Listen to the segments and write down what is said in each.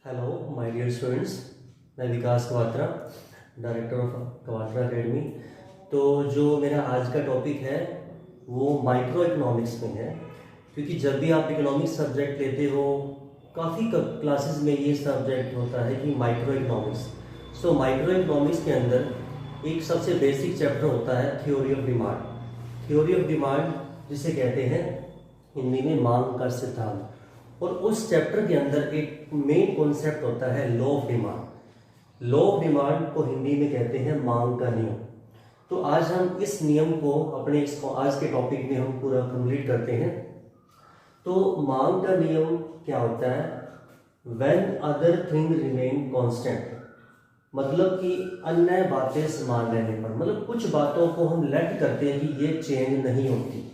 Hello my dear students, मैं Vikas Kavatra, director of Kavatra academy. तो जो मेरा आज का टॉपिक है वो माइक्रो इकोनॉमिक्स में है, क्योंकि जब भी आप इकोनॉमिक्स सब्जेक्ट लेते हो काफ़ी क्लासेस में ये सब्जेक्ट होता है कि micro economics. So micro economics के अंदर एक सबसे बेसिक चैप्टर होता है theory of demand. Theory of demand जिसे कहते हैं हिंदी में मांग का सिद्धांत। और उस चैप्टर के अंदर एक मेन कॉन्सेप्ट होता है law of demand. Law of demand को हिंदी में कहते हैं मांग का नियम। तो आज हम इस नियम को अपने आज के टॉपिक में हम पूरा कंप्लीट करते हैं। तो मांग का नियम क्या होता है? When other thing remain constant, मतलब कि अन्य बातें समान रहने पर, मतलब कुछ बातों को हम लेट करते हैं कि ये चेंज नहीं होती।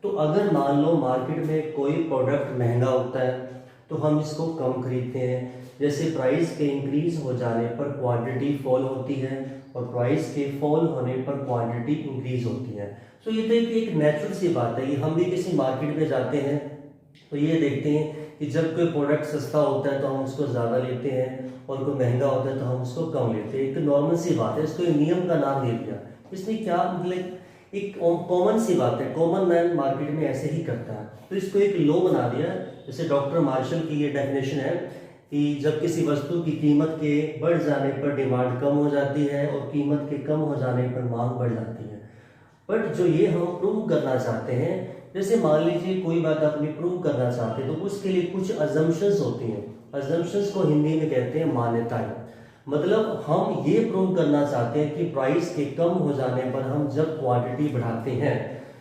तो अगर मान लो मार्केट में कोई प्रोडक्ट महंगा होता है तो हम इसको कम खरीदते हैं। जैसे प्राइस के इंक्रीज हो जाने पर क्वांटिटी फॉल होती है और प्राइस के फॉल होने पर क्वांटिटी इंक्रीज होती है। तो ये तो एक नेचुरल सी बात है। ये हम भी किसी मार्केट में जाते हैं तो ये देखते हैं कि जब कोई प्रोडक्ट सस्ता होता है तो हम उसको ज़्यादा लेते हैं और कोई महंगा होता है तो हम उसको कम लेते हैं। एक नॉर्मल सी बात है, इसको नियम का नाम दे दिया। इसमें क्या मतलब एक कॉमन सी बात है, कॉमन मैन मार्केट में ऐसे ही करता है, तो इसको एक लॉ बना दिया। जैसे डॉक्टर मार्शल की ये डेफिनेशन है कि जब किसी वस्तु की कीमत के बढ़ जाने पर डिमांड कम हो जाती है और कीमत के कम हो जाने पर मांग बढ़ जाती है। बट जो ये हम प्रूव करना चाहते हैं, जैसे मान लीजिए कोई बात अपनी प्रूव करना चाहते हैं तो उसके लिए कुछ अजम्पशंस होती हैं। अजम्पशंस को हिंदी में कहते हैं मान्यताएं। मतलब हम ये प्रूव करना चाहते हैं कि प्राइस के कम हो जाने पर हम जब क्वांटिटी बढ़ाते हैं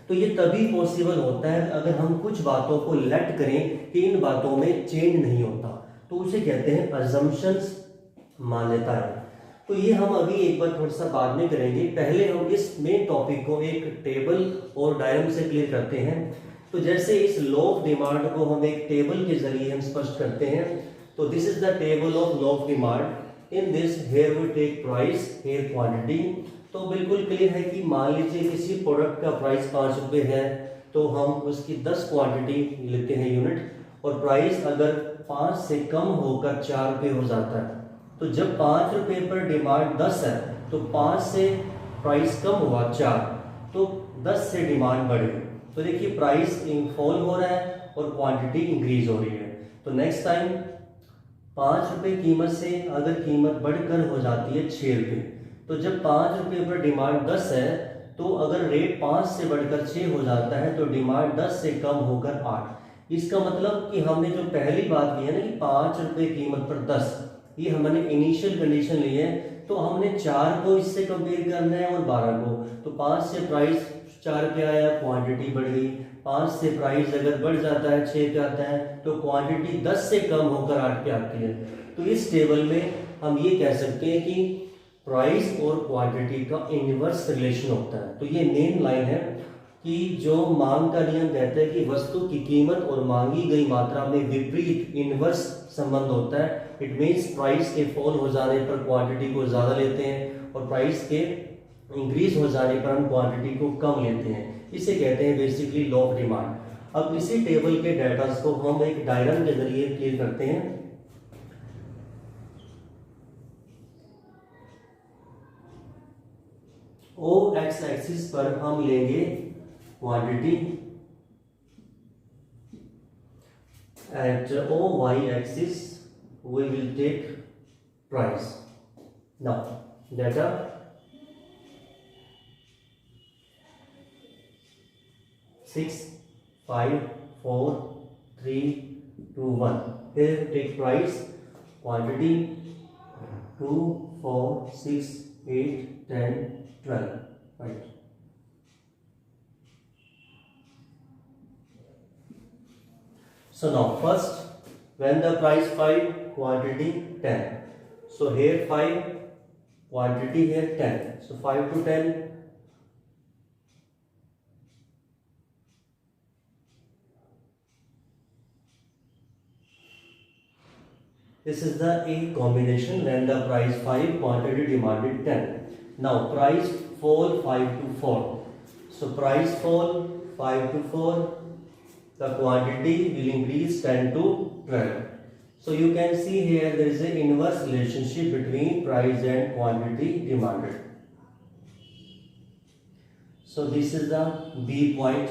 तो ये तभी पॉसिबल होता है अगर हम कुछ बातों को लेट करें कि इन बातों में चेंज नहीं होता, तो उसे कहते हैं अजम्पशंस, मान्यताएं। तो ये हम अभी एक बार थोड़ा सा बाद में करेंगे। पहले हम इस मेन टॉपिक को एक टेबल और डायग्राम से क्लियर करते हैं। तो जैसे इस लॉ ऑफ डिमांड को हम एक टेबल के जरिए हम स्पष्ट करते हैं। तो this is the table of law of demand. In this here we take price, here quantity. तो बिल्कुल क्लियर है कि मान लीजिए किसी प्रोडक्ट का प्राइस 5 रुपये है तो हम उसकी 10 क्वांटिटी लेते हैं यूनिट, और प्राइस अगर 5 से कम होकर 4 रुपये हो जाता है तो जब 5 रुपये पर डिमांड 10 है तो 5 से प्राइस कम हुआ 4, तो 10 से डिमांड बढ़ गई। तो देखिए प्राइस फॉल हो रहा है और क्वांटिटी इंक्रीज हो रही है। तो नेक्स्ट टाइम 5 रुपये कीमत से अगर कीमत बढ़कर हो जाती है 6 रुपये, तो जब 5 रुपये पर डिमांड 10 है तो अगर रेट 5 से बढ़कर 6 हो जाता है तो डिमांड 10 से कम होकर 8। इसका मतलब कि हमने जो पहली बात की है ना कि 5 रुपये कीमत पर 10, ये हमने इनिशियल कंडीशन ली है। तो हमने 4 को इससे कंपेयर करना है और 12 को। तो 5 से प्राइस 4 पे आया, क्वांटिटी बढ़ गई। 5 से प्राइस अगर बढ़ जाता है 6 पे आता है तो क्वांटिटी 10 से कम होकर 8 पे आती है। तो इस टेबल में हम ये कह सकते हैं कि प्राइस और क्वांटिटी का इनवर्स रिलेशन होता है। तो ये मेन लाइन है कि जो मांग का नियम कहता है कि वस्तु की कीमत और मांगी गई मात्रा में विपरीत इनवर्स संबंध होता है। इट मीन्स प्राइस के फॉल हो जाने पर क्वांटिटी को ज़्यादा लेते हैं और प्राइस के इंक्रीज हो जाने पर हम क्वांटिटी को कम लेते हैं। इसे कहते हैं बेसिकली लॉ ऑफ डिमांड। अब इसी टेबल के डाटा को हम एक डायग्राम के जरिए क्लियर करते हैं। ओ एक्स एक्सिस पर हम लेंगे quantity, at O Y axis we will take price. Now data 6 5 4 3 2 1. Here take price, quantity 2 4 6 8 10 12, right? So now first, when the price 5, quantity 10. So here 5, quantity here 10. So 5 to 10. This is the A combination when the price 5, quantity demanded 10. Now price fall 5 to 4. So price fall 5 to 4. The quantity will increase 10 to 12. So you can see here there is an inverse relationship between price and quantity demanded. So this is the B point,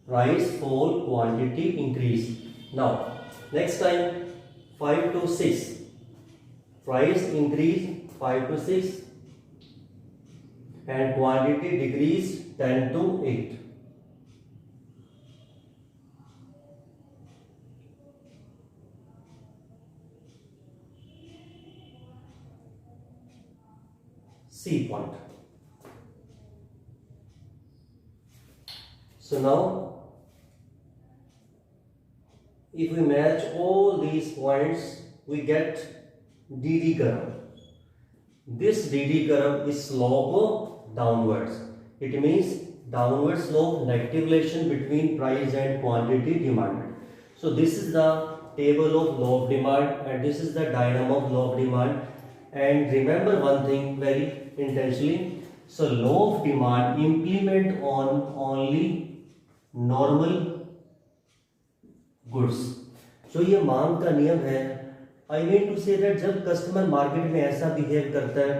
price fall, quantity increase. Now next time 5 to 6, price increase 5 to 6 and quantity decrease 10 to 8. C point. So now if we match all these points, we get DD curve. This DD curve is slope downwards. It means downward slope, negative relation between price and quantity demanded. So this is the table of law of demand and this is the diagram of law of demand. And remember one thing very intentionally. So law of demand implement on only normal goods. जो ये मांग का नियम है, I mean to say that जब customer market में ऐसा behave करता है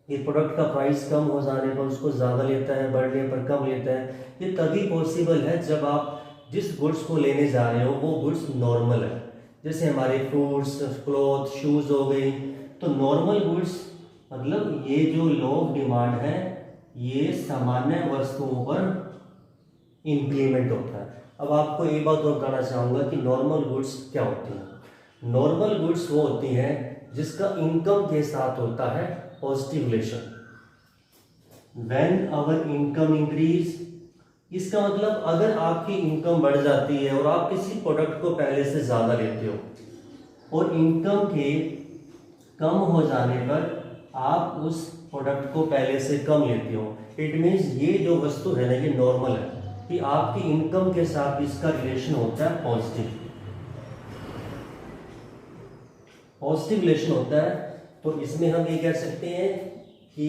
कि प्रोडक्ट का प्राइस कम हो जाने पर उसको ज़्यादा लेता है, बढ़ने पर कम लेता है, ये तभी पॉसिबल है जब आप जिस गुड्स को लेने जा रहे हो वो गुड्स नॉर्मल है. जैसे हमारे फ्रूट्स, क्लॉथ, शूज़ हो गई. तो नॉर्मल गुड्स मतलब ये जो लॉ ऑफ डिमांड है ये सामान्य वस्तुओं पर इंप्लीमेंट होता है. अब आपको एक बात और बताना चाहूँगा कि नॉर्मल गुड्स क्या होती हैं. नॉर्मल गुड्स वो होती हैं जिसका इनकम के साथ होता है positive relation. When our income increase, इसका मतलब अगर आपकी इनकम बढ़ जाती है और आप किसी प्रोडक्ट को पहले से ज़्यादा लेते हो और इनकम के कम हो जाने पर आप उस प्रोडक्ट को पहले से कम लेते हो, इट मीन्स ये जो वस्तु है ना ये नॉर्मल है कि आपकी इनकम के साथ इसका रिलेशन होता है पॉजिटिव. पॉजिटिव रिलेशन होता है. तो इसमें हम ये कह सकते हैं कि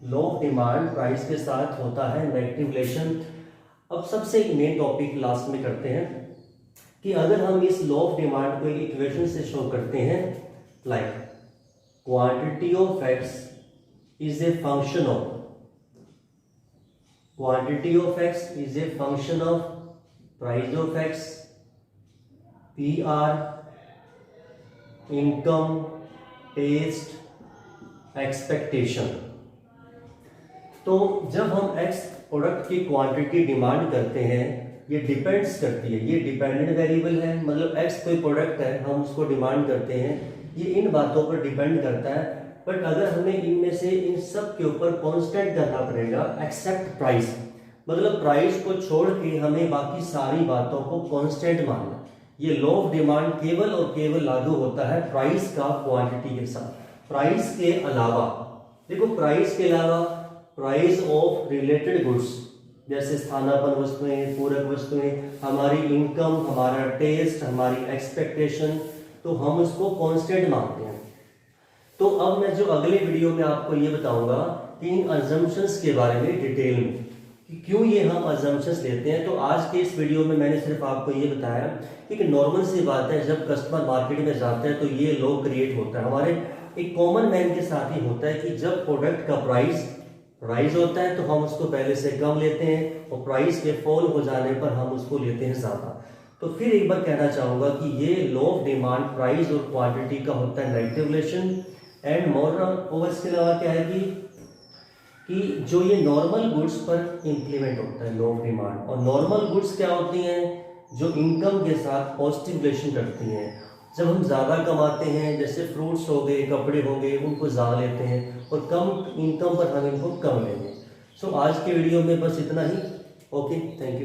लॉ ऑफ डिमांड प्राइस के साथ होता है नेगेटिव रिलेशन. अब सबसे मेन टॉपिक लास्ट में करते हैं कि अगर हम इस लॉ ऑफ डिमांड को एक इक्वेशन से शो करते हैं like quantity of x is a function of quantity of x is a function of price of x, PR, income, taste, expectation. तो जब हम x प्रोडक्ट की क्वांटिटी डिमांड करते हैं ये डिपेंड्स करती है, ये डिपेंडेंट वेरिएबल है. मतलब x कोई प्रोडक्ट है हम उसको डिमांड करते हैं, ये इन बातों पर डिपेंड करता है. बट अगर हमें इनमें से इन सब के ऊपर कांस्टेंट करना पड़ेगा एक्सेप्ट प्राइस. मतलब प्राइस को छोड़ के हमें बाकी सारी बातों को कांस्टेंट मानना. ये लॉ ऑफ डिमांड केवल और केवल लागू होता है प्राइस का क्वांटिटी के साथ. प्राइस के अलावा देखो, प्राइस के अलावा प्राइस ऑफ रिलेटेड गुड्स जैसे स्थानापन्न वस्तुएं, पूरक वस्तुएं, हमारी इनकम, हमारा टेस्ट, हमारी एक्सपेक्टेशन, तो हम उसको कांस्टेंट मानते हैं. तो अब मैं जो अगले वीडियो में आपको ये बताऊंगा कि इन अजम्पशंस के बारे में डिटेल में कि क्यों ये हम अजम्पशंस लेते हैं. तो आज के इस वीडियो में मैंने सिर्फ आपको ये बताया कि नॉर्मल सी बात है जब कस्टमर मार्केट में जाता है तो ये लॉ क्रिएट होता है. हमारे एक कॉमन मैन के साथ ही होता है कि जब प्रोडक्ट का प्राइस राइज होता है तो हम उसको पहले से कम लेते हैं और प्राइस के फॉल हो जाने पर हम उसको लेते हैं ज़्यादा. तो फिर एक बार कहना चाहूँगा कि ये लॉ ऑफ डिमांड प्राइस और क्वांटिटी का होता है negative relation. And moral over इसके अलावा क्या है कि जो ये नॉर्मल गुड्स पर इंप्लीमेंट होता है लॉ ऑफ डिमांड. और नॉर्मल गुड्स क्या होती हैं जो इनकम के साथ पॉजिटिव रिलेशन करती हैं. जब हम ज़्यादा कमाते हैं जैसे फ्रूट्स हो गए, कपड़े हो गए, उनको ज़्यादा लेते हैं और कम इनकम पर हम इनको कम लेंगे. सो आज के वीडियो में बस इतना ही. Okay, thank you.